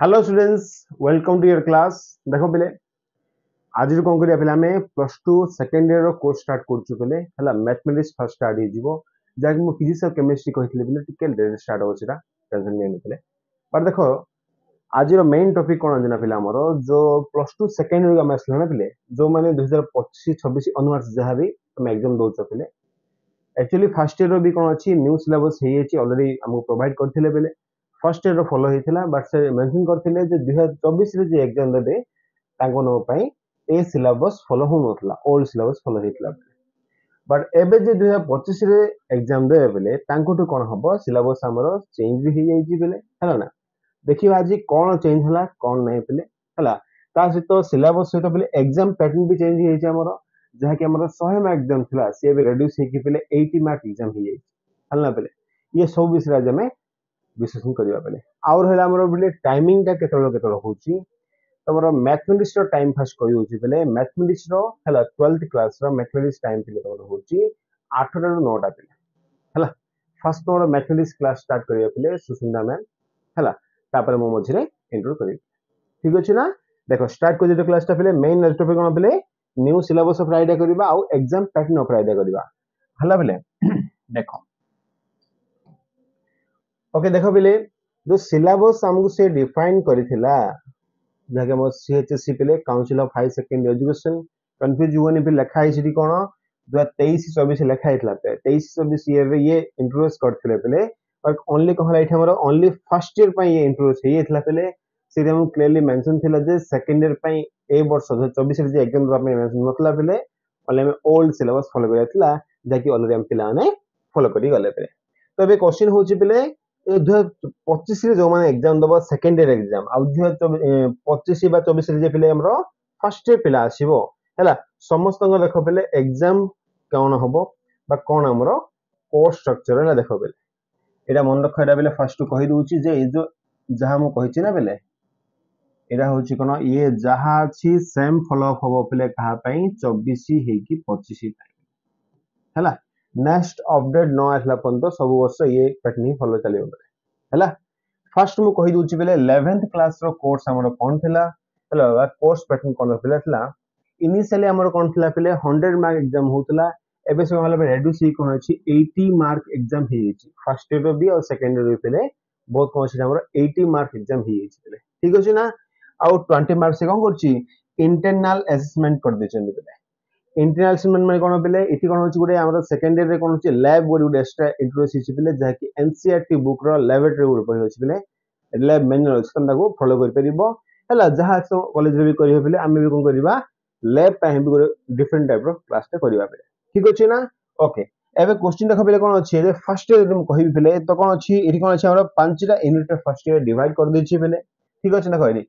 Hello students, welcome to your class. देखो पिले आज कौन करिया पिले हमें प्लस टू सेकेंड ईयर रो कोर्स स्टार्ट करछु पिले हला मैथमेटिक्स फर्स्ट स्टार्ट ही जीवो जाके मु फिजिक्स और केमिस्ट्री कहितले पिले टिकल डेट स्टार्ट हो छिरा टेंशन नहीं पिले। पर देखो आज रो मेन टॉपिक कोन जना पिले हमरो जो प्लस टू सेकेंड ईयर हम असला ना पिले जो माने 2025 26 ऑनवर्ड्स जहा भी हम एग्जाम दो छ पिले एक्चुअली फर्स्ट ईयर रो भी कोन अछि न्यू सिलेबस हे अछि ऑलरेडी हमको प्रोवाइड करथिले पिले फर्स्ट ईयर रो फॉलो हेतिला बट से मेंशन करथिले जे 2024 रे जे एग्जाम देबे तांको नो पई ए सिलेबस फॉलो हो नथला ओल्ड सिलेबस फॉलो हेतिला बट एबे जे 2025 रे एग्जाम देबे बेले तांको तो कोन हबो सिलेबस हमरो चेंज भी हे जाई बेले हला ना देखियो आज कोन चेंज हला कोन नै बेले हला ता सहित सिलेबस सहित बेले एग्जाम पैटर्न भी चेंज हे छै हमरो जहा कि हमरो 100 मार्क एग्जाम थला से भी रिड्यूस हे कि बेले 80 मार्क एग्जाम हे जाई हला बेले ये सब विषय आज में विश्लेषण करिया बेले और हला हमरो बेले टाइमिंग ता केतलो होची तमरो मैथमेटिक्स रो टाइम फर्स्ट कहि होची बेले मैथमेटिक्स रो हला 12th क्लास रो मैथमेटिक्स टाइम पिले तमरो होची 8 रो 9 टा पिले हला फर्स्ट तमरो मैथमेटिक्स क्लास स्टार्ट करिया पिले सुसिंदा मैम हला तापर मो मझिरे इंट्रो करि ठीक अछि ना। देखो स्टार्ट कर जे क्लास टा पिले मेन टॉपिक कोन पिले न्यू सिलेबस ऑफ आइडिया करबा आ एग्जाम पैटर्न ऑफ आइडिया करबा हला पिले देखो ओके देखो पिले जो सिलेबस हमको से डिफाइन करिथिला जहां हम सीएचएससी पिले council of high secondary education confuse हुआ नहीं पे लिखा है सिटी कोन 2023-24 लिखा है 23-24 ईयर रे ये इंट्रोड्यूस करथिले पिले और ओनली कहला इठ हमरो ओनली फर्स्ट ईयर पे ये इंट्रोड्यूस हे थिला पिले सिरे हम क्लियरली मेंशन थिला जे सेकेंड ईयर पे ए वर्ष 24 रे जे एग्जाम रो पे मेंशन नथला पिले ओनली हम ओल्ड सिलेबस फॉलो करथिला जाकी ऑलरेडी हम पिला ने फॉलो करी गले पिले। तो अबे क्वेश्चन होची पिले 2025 रे जो माने एग्जाम दबो सेकेंड ईयर एग्जाम आ 2025 बा 24 रे जे पिले हमरो फर्स्ट ईयर पिला आसीबो हैला समस्त देखो पिले एग्जाम कोन हबो बा कोन हमरो कोर्स स्ट्रक्चर है देखो पिले एटा मन रखो एटा पिले फर्स्ट कहि दूची जे ए जो जहा मु कहिछि ना पिले एटा होची कोन ये जहा छी सेम फॉलो अप हबो पिले कहा पई 24 हे कि 25 पई हैला नेक्स्ट अपडेट न आसला पंतो सब वर्ष ये पैटर्न फॉलो चलियो हैला फर्स्ट मु कहि दूची बेले 11th क्लास रो कोर्स हमरो कोन थिला हैला कोर्स पैटर्न कोन थिला इनिशियली हमरो कोन थिला पले 100 मार्क एग्जाम होतला एबे से हमला रेड्यूस ही कोन अछि 80 मार्क एग्जाम हे अछि फर्स्ट ईयर भी और सेकंड ईयर पले बहुत कोन अछि हमरो 80 मार्क एग्जाम हे अछि पले ठीक अछि ना और 20 मार्क से कोन करछि इंटरनल असेसमेंट कर देछन पले इंटरनल असेसमेंट में कोन पले इति कोन होछि गुडे हमरो सेकंड ईयर रे कोन होछि लैब गुडे एक्स्ट्रा इंट्रोड्यूस हिछि पले जा कि एनसीईआरटी बुक रो लैबोरेटरी गुडे पहिले होछि पले लैब मैनुअल सिस्टम ताको फॉलो कर परिबो हला जहा कॉलेज रे भी करियो पले आमे भी कोन करबा लैब टाइम भी डिफरेंट टाइप रो क्लास ते करबा पले ठीक अछि ना। ओके एबे क्वेश्चन देखो पले कोन अछि रे फर्स्ट ईयर हम कहि पले तो कोन अछि इति कोन अछि हमरो पांचटा यूनिट रे फर्स्ट ईयर डिवाइड कर देछि पले ठीक अछि ना कहली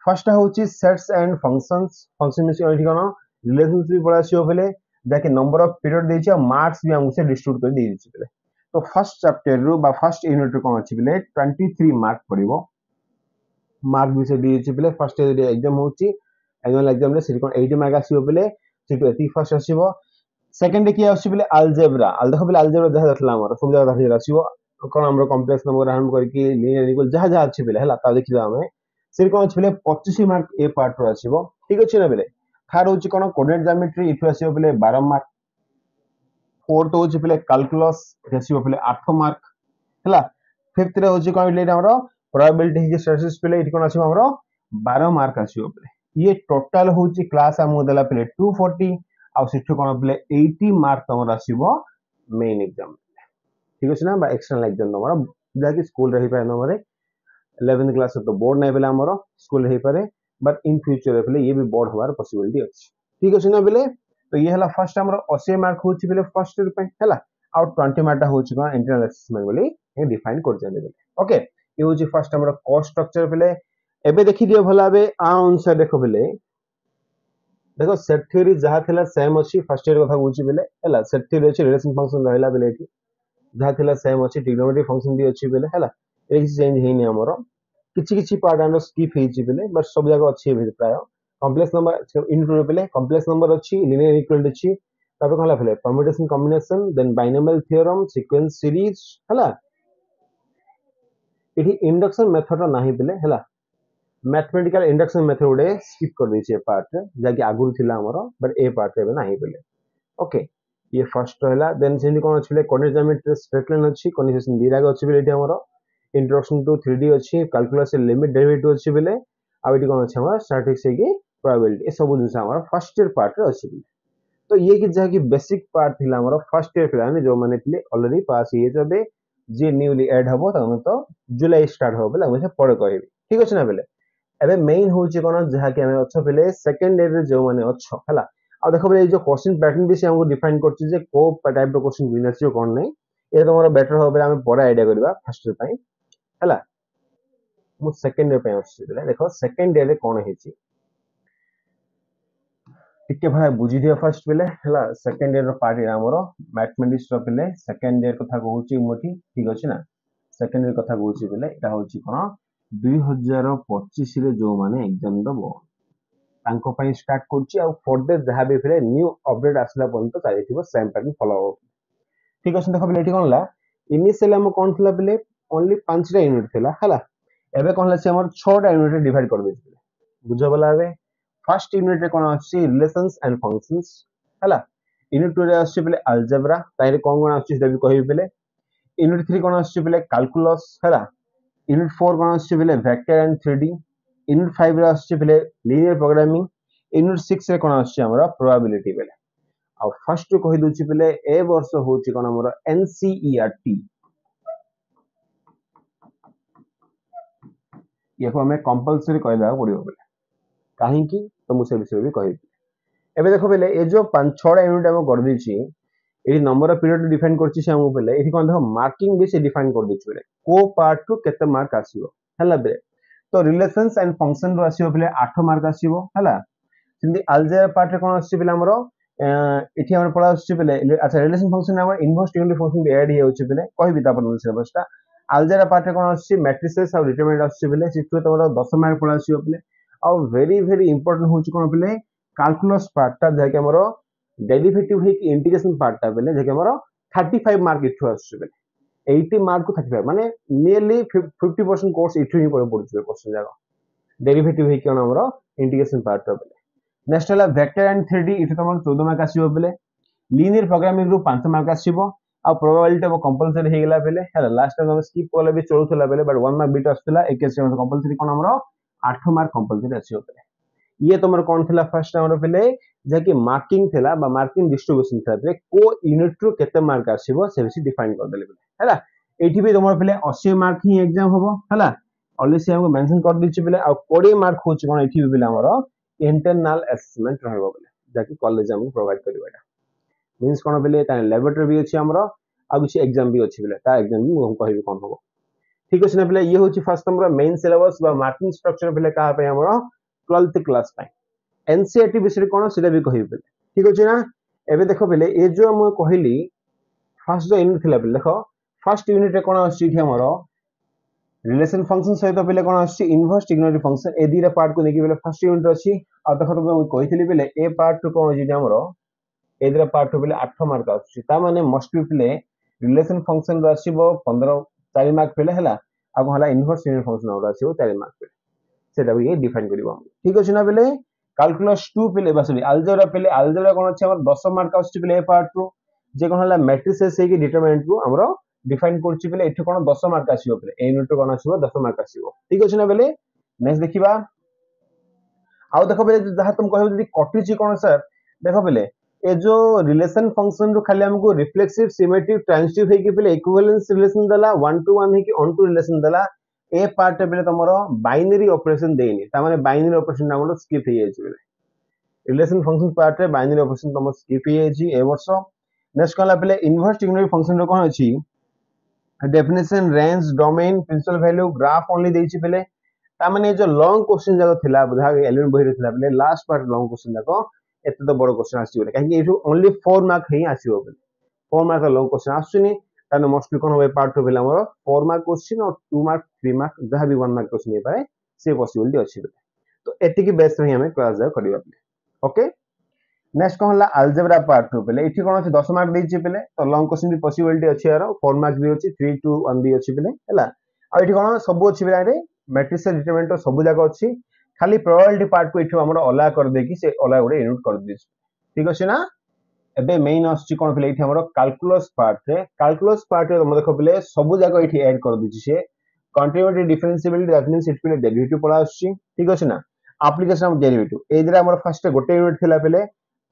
फर्स्ट होछि सेट्स एंड फंक्शंस फंक्शन में इति कोन रिलेशनशिप पड़ा सियो पले जाके नंबर ऑफ पीरियड देछि और मार्क्स भी हमसे डिस्ट्रीब्यूट कर देछि पले तो फर्स्ट चैप्टर रो बा फर्स्ट यूनिट रो कोन अछि पले 23 मार्क पड़िबो मार्क भी से देछि पले फर्स्ट ईयर एग्जाम होछि एनुअल एग्जाम रे सिलिकॉन 80 मार्क आसीबो पले सिटो एति फर्स्ट आसीबो सेकंड की आसी पले अलजेब्रा अल देखो पले अलजेब्रा जहा दथला हमर सब जगह दाखि आसीबो कोन हमरो कॉम्प्लेक्स नंबर आरंभ करके लीनियर इक्वल जहा जहा अछि पले हला ता देखिबा हमें सिलिकॉन अछि पले 25 मार्क ए पार्ट रो आसीबो ठीक अछि ना पले थार होछि कोन कोऑर्डिनेट ज्योमेट्री इथु आसीबो पले 12 मार्क फोर्थ होछि पले कैलकुलस आसीबो पले 8 मार्क हला फिफ्थ रे होछि कोन ले हमरो प्रोबेबिलिटी के स्टैटिस्टिक्स पले इथु कोन आसीबो हमरो 12 मार्क आसीबो पले ये टोटल होछि क्लास हमो देला पले 240 आ सिठो कोन पले 80 मार्क हमर आसीबो मेन एग्जाम ठीक अछि ना बा एक्सटर्नल एग्जाम हमर जाकी स्कूल रही पाए हमरे 11th क्लास तो बोर्ड नै बेला हमर स्कूल रही पारे बट इन फ्यूचर पले ये भी बोर्ड होवार पॉसिबिलिटी अछि ठीक अछि ना बेले तो ये हला फर्स्ट हमर 80 मार्क होछि बेले फर्स्ट ईयर पे हला और 20 मार्क होछि कोन इंटरनल असेसमेंट बोली ये डिफाइन कर जाने बेले ओके ये होछि फर्स्ट हमर कोर्स स्ट्रक्चर बेले एबे देखि दियो भला बे आ आंसर देखो बेले देखो सेट थ्योरी जहा थिला सेम अछि फर्स्ट ईयर कथा होछि बेले हला सेट थ्योरी अछि रिलेशन फंक्शन रहला बेले एठी जहा थिला सेम अछि ट्रिग्नोमेट्री फंक्शन भी अछि बेले हला ए चेंज हेनी हमरो किछि किछि पार्ट आनो स्किप हेछि बेले बट सब जगह अछि बे प्राय कॉम्प्लेक्स नंबर इनटू बेले कॉम्प्लेक्स नंबर अछि लिनियर इक्वल अछि तबे कहला बेले permutation combination then binomial theorem sequence series हला इठी इंडक्शन मेथड नाही बेले हला मैथमेटिकल इंडक्शन मेथड गुडे स्किप कर दी पार्ट जहाँकि आगुरी थिला हमर बट ए पार्ट रे नाही बोले ओके ये फर्स्ट रहला देन सेनी कोन अछि कोऑर्डिनेट ज्योमेट्री स्ट्रेट लाइन अछि कन्वर्सेशन दिराग अछि बेले एठी हमर इंट्रोडक्शन टू 3D अछि कैलकुलस लिमिट डेरिवेटिव अछि बेले आ एठी कोन अछि हमर स्टैटिस्टिक्स की प्रोबेबिलिटी ए सब जिंस हमर फर्स्ट ईयर पार्ट रे अछि तो ये कि जहाँ की बेसिक पार्ट थिला हमर फर्स्ट ईयर पिला ने जो माने थिले ऑलरेडी पास हिए जबे जे न्यूली ऐड हबो त तो जुलाई स्टार्ट हो बेले हम पढे कहबी ठीक अछि ना बेले एबे मेन होची कोन जहा कि हम अच्छा बेले सेकंड ईयर रे जो माने अच्छा हला आ देखो बेले जो क्वेश्चन पैटर्न भी से हमको डिफाइन करछि जे को टाइप रो क्वेश्चन विनर छै कोन नै ए तो मोर बेटर हो बेले हम पढा आईडिया करबा फर्स्ट ईयर पई हला मु सेकंड ईयर पई अछि बेले देखो सेकंड ईयर रे कोन हेछि टिके भाई बुझी दियो फर्स्ट बेले हला सेकंड ईयर रो पार्ट रे हमरो मैथमेटिक्स रो बेले सेकंड ईयर कथा कहूची मोठी ठीक अछि ना सेकंड ईयर कथा कहूची बेले एटा होची कोन 2025 रे जो माने एग्जाम दबो तांको पई स्टार्ट करछि आ फर्दर जहा भी फिरे न्यू अपडेट आसला पर्यंत चालिथिबो सेम पैटर्न फॉलो हो ठीक अछि देखो बेले एठी कोन ला इनिशियली हम कोन थिला बेले ओनली 5 टा यूनिट थिला हला एबे कोन ला से हमर 6 टा यूनिट रे डिवाइड कर देछि बुझो बला बे फर्स्ट यूनिट रे कोन अछि रिलेशंस एंड फंक्शंस हला यूनिट 2 रे अछि बेले अलजेब्रा ताइरे कोन अछि सेटा भी कहि बेले यूनिट 3 कोन अछि बेले कैलकुलस हला यूनिट 4 कोन अछि बेले वेक्टर एंड 3D यूनिट 5 रे अछि बेले लीनियर प्रोग्रामिंग यूनिट 6 रे कोन अछि हमरा प्रोबेबिलिटी बेले आ फर्स्ट कहि दोछि बेले ए वर्ष होछि कोन हमरा एनसीईआरटी ये को हमें कंपलसरी कहला पड़िबो बेले काहे की तो मुसे विषय भी कहि एबे देखो बेले ए जो 5-6 यूनिट हम कर दिछि एही नंबर ऑफ पीरियड डिफाइन करछि से हम बेले एही कोन देखो मार्किंग भी से डिफाइन कर दिछि बेले को पार्ट टू केते मार्क आसीबो हला बेले तो रिलेशंस एंड फंक्शन रो आसीबो बेले 8 मार्क आसीबो हला सिंदी अलजेब्रा पार्ट रे कोन आसी बेले हमरो एठी हमर पढा आसी बेले अच्छा रिलेशन फंक्शन हमर इनवर्स यूनिट फंक्शन भी ऐड होछि बेले कहि बिता पर सिलेबस ता अलजेब्रा पार्ट रे कोन आसी मैट्रिसेस और डिटरमिनेंट आसी बेले सिथु तमरो 10 मार्क पढा आसी बेले आ वेरी वेरी इंपोर्टेंट होछि कोन बेले कैलकुलस पार्ट ता जे कि हमरो डेरिवेटिव है कि इंटीग्रेशन पार्ट ता बेले जे कि हमरो 35 मार्क इथु आसी बेले 80 मार्क को 35 माने नियरली 50% कोर्स इथु ही पढि क्वेश्चन जागा डेरिवेटिव है कि हमरो इंटीग्रेशन पार्ट ता बेले नेक्स्ट हला वेक्टर एंड 3D इथु तमरो 14 मार्क आसीबो बेले लीनियर प्रोग्रामिंग रो 5 मार्क आसीबो आ प्रोबेबिलिटी अब कंपलसरी हे गेला बेले हला लास्ट टाइम हम स्किप कोले भी चलुथला बेले बट 1 मार्क बिट आस्तला एक केस में कंपलसरी कोन हमरो 8 मार्क कंपलसरी आसीबो बेले ये तमर कोन थिला फर्स्ट हमरो बेले जे कि मार्किंग थिला बा मार्किंग डिस्ट्रीब्यूशन थिला बेले को यूनिट रो केते मार्क आसीबो से बिसी डिफाइन कर देले बेले हला एठी भी तमर बेले 80 मार्क ही एग्जाम होबो हला ऑलरेडी से हमको मेंशन कर दिछि बेले आ 20 मार्क होछि कोन एठी भी बेले हमरो इंटरनल असेसमेंट रहबो बेले जाकि कॉलेज हम प्रोवाइड करबो एटा मींस कोन बेले ता लैबोरेटरी भी अछि हमरो आ कुछ एग्जाम भी अछि बेले ता एग्जाम भी हम कहबी कोन होबो ठीक अछि ना बेले ये होछि फर्स्ट हमरो मेन सिलेबस बा मार्किंग स्ट्रक्चर बेले का पे हमरो 12th क्लास पाई एनसीईआरटी विषय कोन सेटा भी कहबी बेले ठीक अछि ना एबे देखो बेले ए जो हम कहली फर्स्ट जो यूनिट थिला बेले देखो फर्स्ट यूनिट रे कोन अछि कि हमरो रिलेशन फंक्शन सहित बेले कोन अछि इनवर्स ट्रिग्नोमेट्री फंक्शन ए दिरा पार्ट को नेकी बेले फर्स्ट यूनिट अछि आ देखो तो मैं कहितली बेले ए पार्ट को कोन अछि हमरो ए दिरा पार्ट बेले 8 मार्क अछि ता माने मस्ट बी बेले रिलेशन फंक्शन आसीबो 15 4 मार्क बेले हला आ को हला इनवर्स ट्रिग्नोमेट्री फंक्शन और आसीबो 4 मार्क बेले सेटा भी डिफाइन करिवो ठीक अछि ना बेले कैलकुलस 2 पेले बा सॉरी अलजेब्रा कोन अछि हमर 10 मार्क अछि बेले ए पार्ट रो जे कोन हला मैट्रिसेस है कि डिटरमिनेंट को हमरो डिफाइन करछि बेले एठी कोन 10 मार्क आसीबो बेले ए यूनिट कोन आसीबो 10 मार्क आसीबो ठीक अछि ना बेले नेक्स्ट देखिबा आ देखो बेले जहा तुम कहबो जदी कटिछि कोन सर देखो बेले ए जो रिलेशन फंक्शन रो खाली हमको रिफ्लेक्सिव सिमेट्रिक ट्रांजिटिव है कि बेले इक्विवेलेंस रिलेशन दला 1 to 1 है कि ऑन टू रिलेशन दला ए पार्ट बेले तमरो बाइनरी ऑपरेशन देनी ता माने बाइनरी ऑपरेशन हमरो स्किप हो जाय बेले रिलेशन फंक्शन पार्ट रे बाइनरी ऑपरेशन तमरो स्किप हो जाय ए वर्ष नेक्स्ट कला बेले इनवर्स ट्रिग्नोमेट्री फंक्शन रो कोन अछि definition range domain principal value graph only देछि बेले ता माने जो लॉन्ग क्वेश्चन जाको थिला बुझा एलिमेंट बहिरे थिला बेले लास्ट पार्ट लॉन्ग क्वेश्चन जाको एते तो बड़ क्वेश्चन आसी बेले काहे कि ओनली 4 मार्क ही आसीबो बेले 4 मार्क लॉन्ग क्वेश्चन आसुनी ताने मोस्ट कोन होय पार्ट टू बेले हमर 4 मार्क क्वेश्चन और 2 मार्क 3 मार्क जहा भी 1 मार्क क्वेश्चन हे पाए से पॉसिबिलिटी अछि बेले तो एति की बेस रे हमें क्लास जा करिबा बेले ओके नेक्स्ट कोन हला अलजेब्रा पार्ट टू बेले एठी कोन अछि 10 मार्क देछि बेले तो लॉन्ग क्वेश्चन भी पॉसिबिलिटी अछि यार 4 मार्क भी अछि 3 to 1 भी अछि बेले हला आ एठी कोन सब अछि बेले मैट्रिक्स डिटरमिनेंट सब जाक अच्छी खाली प्रोबेबिलिटी पार्ट को इठू हमर अला कर दे कि से अला गुडे यूनिट कर दे ठीक अछि ना एबे मेन आछि कोन पले इठी हमर कैलकुलस पार्ट रे हम देखो पले सब जाक इठी ऐड कर दिछि से continuity differentiability that means it पले डेरिवेटिव पला आछि ठीक अछि ना एप्लीकेशन ऑफ डेरिवेटिव ए जरा हमर फर्स्ट गोटे यूनिट थिला पले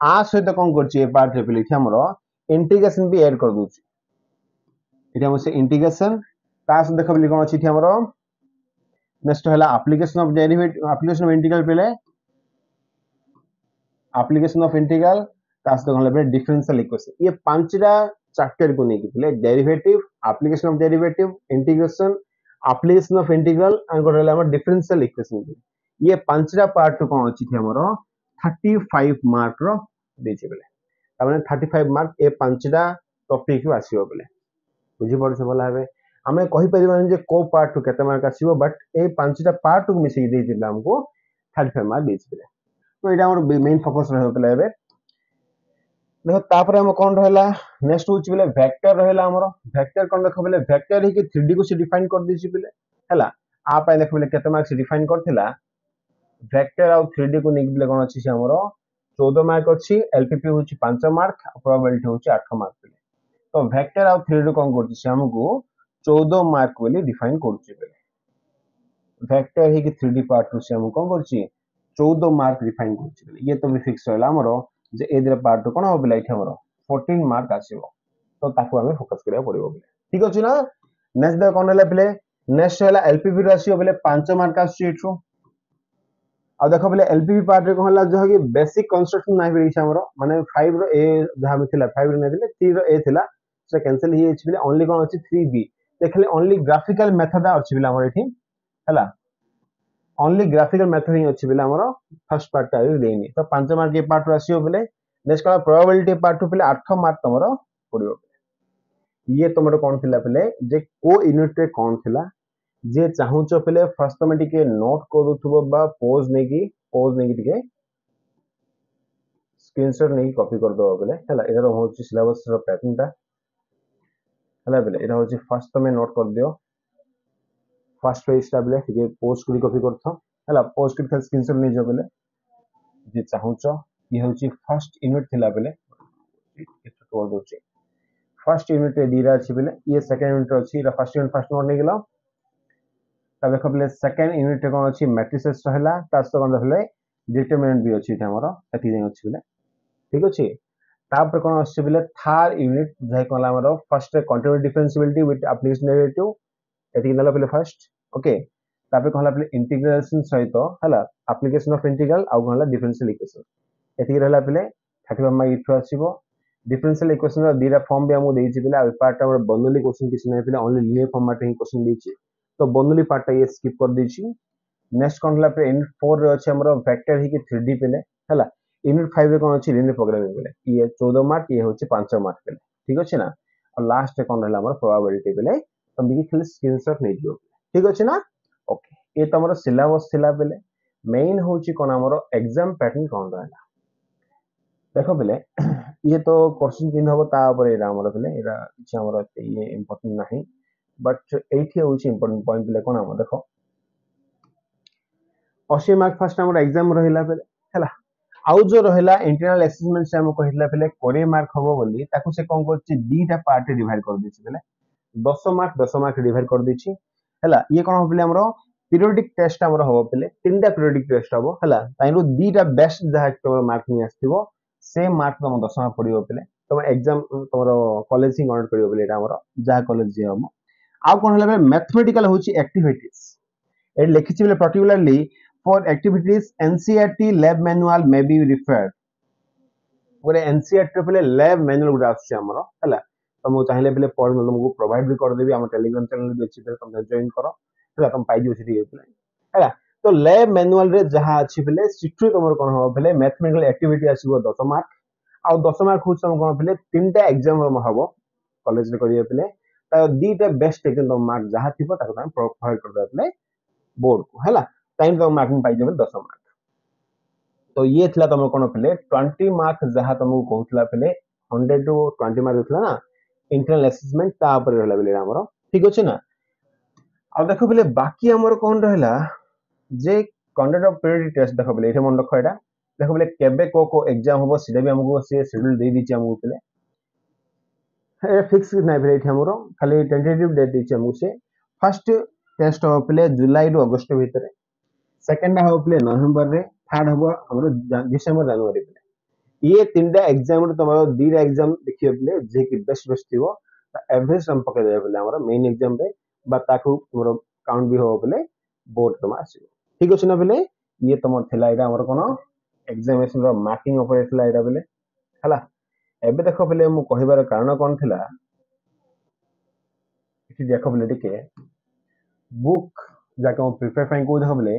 आ सहित कोन करछि ए पार्ट रे पले इठी हमर इंटीग्रेशन भी ऐड कर दोछि इठी हमर से इंटीग्रेशन तास देखो पले कोन अछि इठी हमर नेक्स्ट हला application of derivative application of integral पले एप्लीकेशन ऑफ इंटीग्रल तास तो हला पले डिफरेंशियल इक्वेशन ये पांचटा चैप्टर को नहीं पले derivative application of derivative integration application of integral and गोटे हला हमर डिफरेंशियल इक्वेशन ये पांचटा पार्ट कोन अछि हमर 35 मार्क रो देछि बले ताने 35 मार्क ए पांचटा टॉपिक को आसीबो बले बुझि पड़छ भला हबे हमें कहि परिबान जे को पार्ट टू केते मार्क आसीबो बट ए पांचटा पार्ट को मिसि देछि हमको 35 मार्क देछि बले तो एटा हमर मेन फोकस रहबो बले हबे देखो तापर हम कोन रहला नेक्स्ट होछि बले वेक्टर रहला हमर वेक्टर कोन देखो बले वेक्टर ही कि 3D को से डिफाइन कर देछि बले हला आ पाए देखो बले केते मार्क से डिफाइन करथिला वेक्टर और 3D को निकले कोन अछि से हमर 14 मार्क अछि एलपीपी होछि 5 मार्क प्रोबेबिलिटी होछि 8 मार्क बले तो वेक्टर और 3D कोन करछि से हमको 14 मार्क बले डिफाइन करछि बले वेक्टर ही कि 3D पार्ट से हम कोन करछि 14 मार्क डिफाइन करछि बले ये तो भी फिक्स होला हमर जे एदर पार्ट कोन हो बले इथे हमर 14 मार्क आसीबो तो ताको हमें फोकस करिया पड़िबो बले ठीक अछि ना नेक्स्ट दे कोन हला बले नेक्स्ट हला एलपीपी रो आसीबो बले 5 मार्क आसी इठु आ देखो बले एलपीपी पार्ट रे कोन हला जो कि बेसिक कंस्ट्रक्शन नाही बे हमर माने 5 रो ए जहा में थिला 5 रो नै दिले 3 रो ए थिला से कैंसिल ही एच बले ओनली कोन अछि 3b देखले ओनली ग्राफिकल मेथड अछि बले हमर एठी हला ओनली ग्राफिकल मेथड ही अछि बले हमर फर्स्ट पार्ट टा देनी तो 5 मार्क के पार्ट आसीओ बले नेक्स्ट का प्रोबेबिलिटी पार्ट पले 8 मार्क तमरो पडियो ये तमरो कोन थिला पले जे को यूनिट रे कोन थिला जे चाहूच पले फर्स्ट में टिके नोट को दथुबो बा पॉज नेकी टिके स्क्रीनशॉट नेकी कॉपी कर दो बले हला एरा होछि सिलेबस रो पैटर्न टा हला बले एरा होछि फर्स्ट में नोट कर दियो फर्स्ट पेज टा बले टिके पॉज करी कॉपी करथो हला पॉज करी खाली स्क्रीनशॉट नै जो बले जे चाहूच ये होछि फर्स्ट यूनिट थिला बले कर दोछि फर्स्ट यूनिट रे दीरा अछि बले ये सेकंड यूनिट अछि रा फर्स्ट यूनिट फर्स्ट नोट नै गेलो ता देखो बले सेकंड यूनिट रे कोन अछि मैट्रिसेस रहला तास तो कोन रहले डिटरमिनेंट भी अछि हमरो एति नै अछि बले ठीक अछि तापर कोन अछि बले थर्ड यूनिट जे कोन हमरो first continuity differentiability with application derivative एति नला बले फर्स्ट ओके तापर कोन बले इंटीग्रेशन सहित हला एप्लीकेशन ऑफ इंटीग्रल आ कोन हला डिफरेंशियल इक्वेशन एति रहला बले 35 मार्क इथु आसीबो डिफरेंशियल इक्वेशन रा दीरा फॉर्म भी हमु देछि बले आ पार्ट हमर बर्नौली क्वेश्चन किछ नै बले ओनली लीनियर फॉर्मेट ही क्वेश्चन देछि तो बर्नौली पार्ट ये स्किप कर देछि नेक्स्ट कोन हला पे यूनिट 4 रे अछि हमरो वेक्टर ही कि 3D पेले हला यूनिट 5 रे कोन अछि लीनियर प्रोग्रामिंग पेले ये 14 मार्क ये होछि 5 मार्क पेले ठीक अछि ना और लास्ट कोन हला हमर प्रोबेबिलिटी पेले तो बिकी खाली स्क्रीनशॉट नै दियो ठीक अछि ना ओके ये तो हमरो सिलेबस थिला पेले मेन होछि कोन हमरो एग्जाम पैटर्न कोन रहला देखो बेले ये तो क्वेश्चन किन हबो ता ऊपर एरा हमर बेले एरा किछ हमर ये इंपोर्टेंट नाही बट एठी होछि इंपोर्टेंट पॉइंट बेले कोन हम देखो 80 मार्क फर्स्ट हमर एग्जाम रहिला बेले हला आउ जो रहिला इंटरनल असेसमेंट से हम कहिला बेले 20 मार्क हबो बोली ताकू से कोन करछि दीटा पार्ट डिवाइड कर दिछि बेले 10 मार्क डिवाइड कर दिछि हला ये कोन हो बेले हमरो पीरियोडिक टेस्ट हमर हबो बेले तीनटा पीरियोडिक टेस्ट हबो हला ताइरो दीटा बेस्ट जहा तोर मार्क नि आस्थिबो सेम मार्क तम 10 मार्क पडियो बेले तम एग्जाम तमरो कॉलेज ही ऑनर करियो बेले एटा हमरो जहा कॉलेज जे हम आ कोन हला बेले मैथमेटिकल होछि एक्टिविटीज ए लिखिछि बेले particularly for activities NCERT lab manual may be referred ओरे NCERT पले lab manual गुडा आछि हमरो हला तमो चाहिले पले पढ तुमको प्रोवाइड भी कर देबी हम टेलीग्राम चैनल भी अछि तुम जॉइन करो हला तुम पाइ दियो सिटी पले हला तो लैब मैनुअल रे जहा अछि पले सिट्री तमर कोन हो पले मैथमेटिकल एक्टिविटी आसीबो 10 मार्क आ 10 मार्क होछ हम कोन पले तीनटा एग्जाम हम हबो कॉलेज रे करिए पले ता दीटा बेस्ट एकदम मार्क जहा थिबो ताको हम प्रोवाइड कर देबले बोर्ड को हला टाइम तो मार्किंग पाइ जेबे 10 मार्क तो ये थिला तम कोन पले 20 मार्क जहा तमको कहउतला पले 100 टू 20 मार्क थिला ना इंटरनल असेसमेंट ता ऊपर रहला बेले हमरो ठीक अछि ना आ देखो बोले बाकी हमर कोन रहला जे कंडक्ट ऑफ पीरियड टेस्ट देखो बोले एठे मन रखो एटा देखो बोले केबे को एग्जाम होबो सीधा भी हमको से शेड्यूल दे दीची हमको बोले ए फिक्स नै बोले एठे हमरो खाली टेंटेटिव डेट दीची हमको से फर्स्ट टेस्ट हो बोले जुलाई टू अगस्त भीतर सेकंड हो बोले नवंबर रे थर्ड हो हमरो डिसेंबर जनवरी ये तीनटा एग्जाम रे तमरो दीटा एग्जाम देखियो बोले जे कि बेस्ट बेस्ट थिवो एवरेज हम पके दे बोले हमरो मेन एग्जाम रे बा ताकू हमरो काउंट भी हो बोले बोर्ड तम आसीबो ठीक अछि ना बोले ये तमर थिला इरा हमर कोन एग्जामिनेशन रो मार्किंग ऊपर थिला इरा बोले हला एबे देखो बोले मु कहिबार कारण कोन थिला इति देखो बोले टिके बुक जाके हम प्रिपेयर फाइन को देखो बोले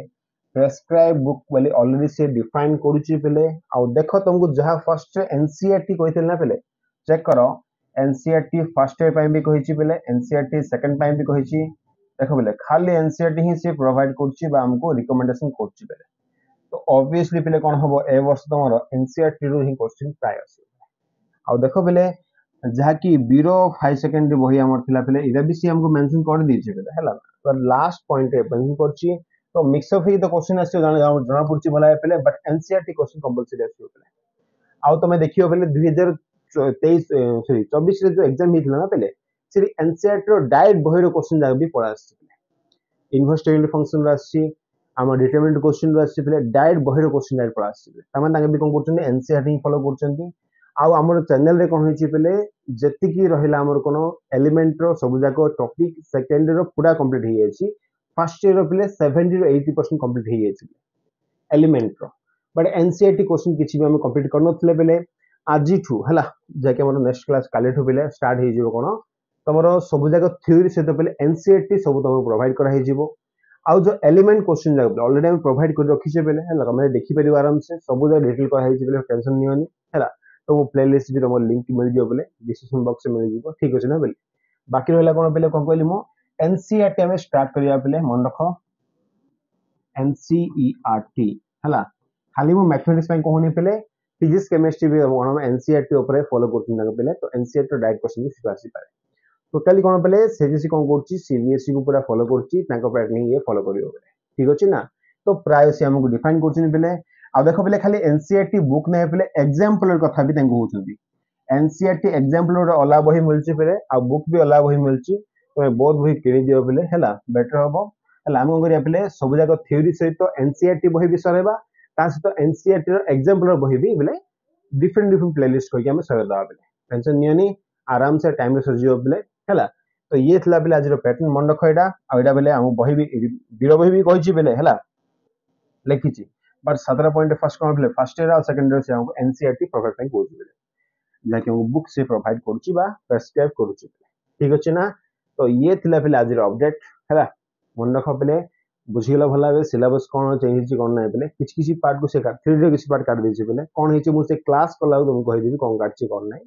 प्रेस्क्राइब बुक वाली ऑलरेडी से डिफाइन करूची पहले आ देखो तुमको जहां फर्स्ट एनसीईआरटी कहितल ना पहले चेक करो एनसीईआरटी फर्स्ट ईयर भी कहिची पहले एनसीईआरटी सेकंड भी कहिची देखो पहले खाली एनसीईआरटी ही से प्रोवाइड करची बा हमको रिकमेंडेशन करची पहले तो ऑब्वियसली पहले कोन हबो ए वर्ष तमरो एनसीईआरटी रो ही क्वेश्चन प्राय आसी आ देखो पहले जहा की बीरो हाई सेकेंडरी बही हमर थिला पहले इरा भी से हमको मेंशन कर दीची पहले हला पर लास्ट पॉइंट रे मेंशन करची तो मिक्स अप ही तो क्वेश्चन आसी जाना पड़ची भला पहले बट एनसीईआरटी क्वेश्चन कंपलसरी आसी पहले आउ तमे देखियो पहले 2023 सॉरी 24 रे जो एग्जाम हितला ना पहले से एनसीईआरटी रो डायरेक्ट बही रो क्वेश्चन जाग भी पड़ा आसी इन्वेस्टिगेटिव फंक्शन रो आसी हम डिटरमिनेंट क्वेश्चन रो आसी पहले डायरेक्ट बही रो क्वेश्चन डायरेक्ट पड़ा आसी तमे ताके भी कोन करछन एनसीईआरटी फॉलो करछन आउ हमर चैनल रे कोन होईची पहले जति की रहिला हमर कोनो एलिमेंट रो सब जाको टॉपिक सेकेंड रो पूरा कंप्लीट हो जायछि फर्स्ट ईयर पे 70 to 80% कंप्लीट हो जायछि एलिमेंट रो बट एनसीईआरटी क्वेश्चन किछि भी हम कंप्लीट करनो थले बेले आजि ठू हला जाके हमर नेक्स्ट क्लास काले ठू बेले स्टार्ट हे जिवो कोन तमरो सब जाको थ्योरी से तो पहले एनसीईआरटी सब तमरो प्रोवाइड करा हे जिवो आउ जो एलिमेंट क्वेश्चन जाको ऑलरेडी हम प्रोवाइड कर रखि छे बेले हला हम देखि परियो आराम से सब जाको डिटेल करा हे जिवो टेंशन नियोनी हला तो वो प्लेलिस्ट भी तमरो लिंक मिल जिवो बेले डिस्क्रिप्शन बॉक्स में मिल जिवो ठीक अछि ना बेले बाकी रहला कोन बेले कोन कहली मो एनसीईआरटी हमें स्टार्ट करिया पहले मन रखो एनसीईआरटी हला खाली मो मैथमेटिक्स पे कहनी पहले फिजिक्स केमिस्ट्री भी हम एनसीईआरटी ऊपर फॉलो करथि ना पहले तो एनसीईआरटी डायरेक्ट क्वेश्चन भी सिखा आसी पारे टोटली कोन पहले सीबीएसई कोन करछि सीबीएसई को पूरा फॉलो करछि ताको पैटर्न ये फॉलो करियो ठीक अछि ना तो प्राय से हमको डिफाइन करछि पहले आ देखो पहले खाली एनसीईआरटी बुक नै पहले एग्जांपल कथा भी ताको होछथि एनसीईआरटी एग्जांपल रो अला बही मिलछि पहले आ बुक भी अला बही मिलछि तो बहुत बही किनि दियो पहले हला बेटर हबो हला हम करिया पहले सब जाको थ्योरी सहित एनसीईआरटी बही भी सरेबा ता सहित एनसीईआरटी रो एग्जांपल रो बही भी पहले डिफरेंट डिफरेंट प्लेलिस्ट करके हम सरे दा पहले टेंशन नियनी आराम से टाइम रे सरजियो पहले हला तो ये थला पहले आज रो पैटर्न मन रखो एटा आ एटा पहले हम बही भी बीरो बही भी कहिछि पहले हला लिखिछि बट 17 पॉइंट फर्स्ट कोन पहले फर्स्ट ईयर और सेकंड ईयर से हमको एनसीईआरटी प्रोवाइड करके कोर्स पहले जाके हम बुक से प्रोवाइड करछि बा प्रेस्क्राइब करछि ठीक अछि ना तो ये थिला पहले आज रो अपडेट हला मन रखो पहले बुझिला भला बे सिलेबस कोन चेंज हिची कोन नै पहले किछ किछ पार्ट को से काट थ्योरी रे किछ पार्ट काट देछि पहले कोन हिची मु से क्लास कला तुम कहि देबी कोन काटछि कोन नै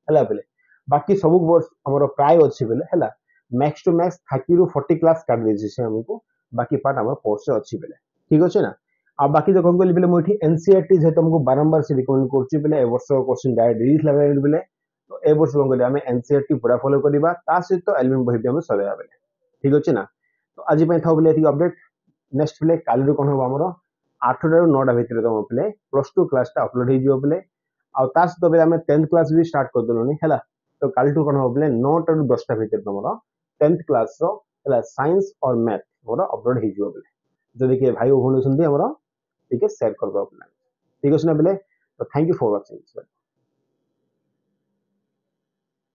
हला पहले बाकी सब वर्ष हमरो प्राय अछि पहले हला max to max 30 to 40 class काट देछि से हमको बाकी पार्ट हमर कोर्स से अछि पहले ठीक अछि ना आ बाकी जो कोन कहली पहले मोठी एनसीईआरटी जे तुमको बारंबार से रिकमेंड करछि पहले ए वर्ष क्वेश्चन डायरेक्ट रिलीज लगा पहले तो ए वर्ष कोन कहली हमें एनसीईआरटी पूरा फॉलो करबा ता सहित तो एलिमेंट बही भी हम सरेया पहले ठीक अछि ना तो आज पे था पहले एथि अपडेट नेक्स्ट पहले काली रो कोन हो हमरो 8 टा 9 टा भीतर तो पहले प्लस 2 क्लास ता अपलोड हे जियो पहले आ ता सहित पहले हमें 10th क्लास भी स्टार्ट कर देलोनी हला तो काली टू कोन हो पहले 9 टा 10 टा भीतर तमरो 10th क्लास रो हला साइंस और मैथ मोर अपलोड हे जियो पहले जदि के भाई ओ होनो सुनदी हमरो ठीक है शेयर कर दो अपना ठीक है सुना पहले तो थैंक यू फॉर वाचिंग